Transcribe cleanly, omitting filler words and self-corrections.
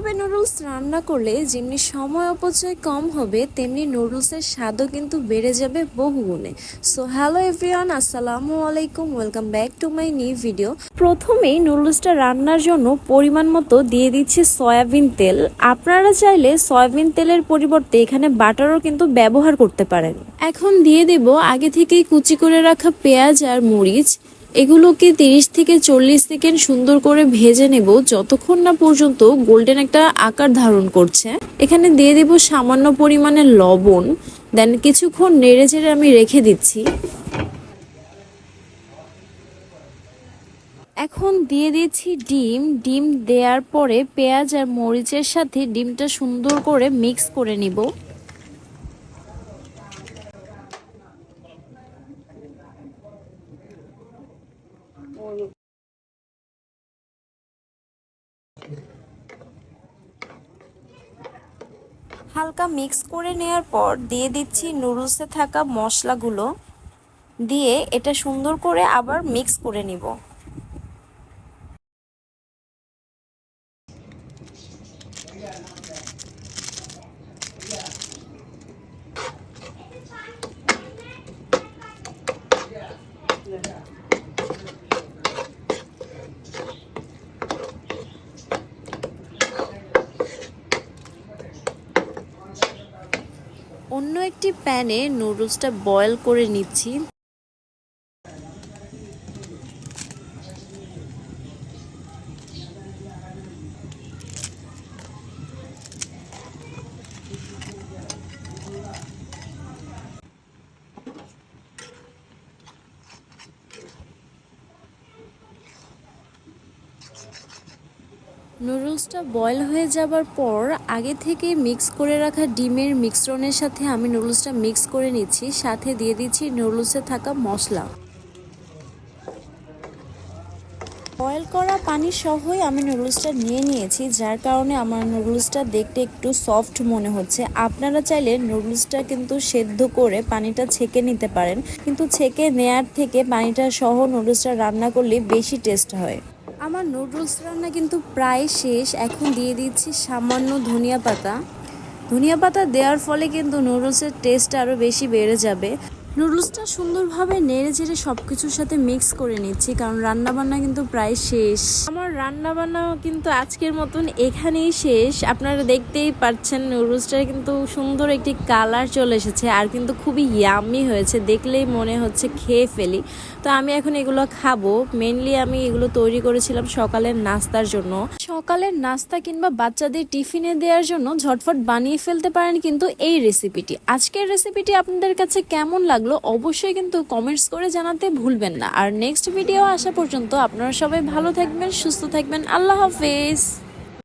এভাবে নুডলস রান্না করলে যেমনি সময় অপচয় কম হবে তেমনি নুডলসের স্বাদও কিন্তু বেড়ে যাবে বহুগুণে। সো হ্যালো এভরিওয়ান, আসসালামু আলাইকুম, welcome back to my new video. প্রথমেই নুডলসটা রান্নার জন্য পরিমাণ মতো দিয়ে দিচ্ছি সয়াবিন তেল। আপনারা চাইলে সয়াবিন তেলের পরিবর্তে এখানে বাটারও কিন্তু ব্যবহার করতে পারেন। এখন দিয়ে দেব আগে থেকেই কুচি করে রাখা পেঁয়াজ আর মরিচ। এগুলোকে 30 থেকে 40 সেকেন্ড সুন্দর করে ভেজে নেব যতক্ষণ না পর্যন্ত গোল্ডেন একটা আকার ধারণ করছে। এখানে দিয়ে দেব সামান্য পরিমাণে লবণ, দেন কিছুক্ষণ নেড়ে চেড়ে আমি রেখে দিচ্ছি। এখন দিয়ে দিচ্ছি ডিম দেওয়ার পরে পেঁয়াজ আর মরিচের সাথে ডিমটা সুন্দর করে মিক্স করে নিব। হালকা মিক্স করে নেওয়ার পর দিয়ে দিচ্ছি নুডলসে থাকা মশলাগুলো, দিয়ে এটা সুন্দর করে আবার মিক্স করে নিব। অন্য একটি প্যানে নুডলসটা বয়েল করে নিচ্ছি। নুডলসটা বয়েল হয়ে যাবার পর আগে থেকে মিক্স করে রাখা ডিমের মিশ্রণের সাথে আমি নুডলসটা মিক্স করে নিচ্ছি, সাথে দিয়ে দিচ্ছি নুডলসে থাকা মশলা। বয়েল করা পানি সহই আমি নুডলসটা নিয়ে নিয়েছি, যার কারণে আমার নুডলসটা দেখতে একটু সফট মনে হচ্ছে। আপনারা চাইলে নুডলসটা কিন্তু সেদ্ধ করে পানিটা ছেঁকে নিতে পারেন, কিন্তু ছেঁকে নেয়ার থেকে পানিটা সহ নুডলসটা রান্না করলে বেশি টেস্ট হয়। আমার নুডলস রান্না কিন্তু প্রায় শেষ। এখন দিয়ে দিচ্ছি সামান্য ধনিয়া পাতা দেওয়ার ফলে কিন্তু নুডলসের টেস্ট আরও বেশি বেড়ে যাবে। নুডলসটা সুন্দরভাবে নেড়ে চেড়ে সব কিছুর সাথে মিক্স করে নিচ্ছি, কারণ রান্নাবান্না কিন্তু প্রায় শেষ। আমার রান্নাবান্না কিন্তু আজকের মতন এখানেই শেষ। আপনারা দেখতেই পাচ্ছেন নুডলসটার কিন্তু সুন্দর একটি কালার চলে এসেছে, আর কিন্তু খুবই ইয়াম্মি হয়েছে, দেখলেই মনে হচ্ছে খেয়ে ফেলি। তো আমি এখন এগুলো খাবো। মেনলি আমি এগুলো তৈরি করেছিলাম সকালের নাস্তার জন্য। সকালের নাস্তা কিংবা বাচ্চাদের টিফিনে দেওয়ার জন্য ঝটফট বানিয়ে ফেলতে পারেন কিন্তু এই রেসিপিটি। আজকের রেসিপিটি আপনাদের কাছে কেমন লাগলো অবশ্যই কিন্তু কমেন্টস করে জানাতে ভুলবেন না। আর নেক্সট ভিডিও আসা পর্যন্ত আপনারা সবাই ভালো থাকবেন, সুস্থ থাকবেন। আল্লাহ হাফেজ।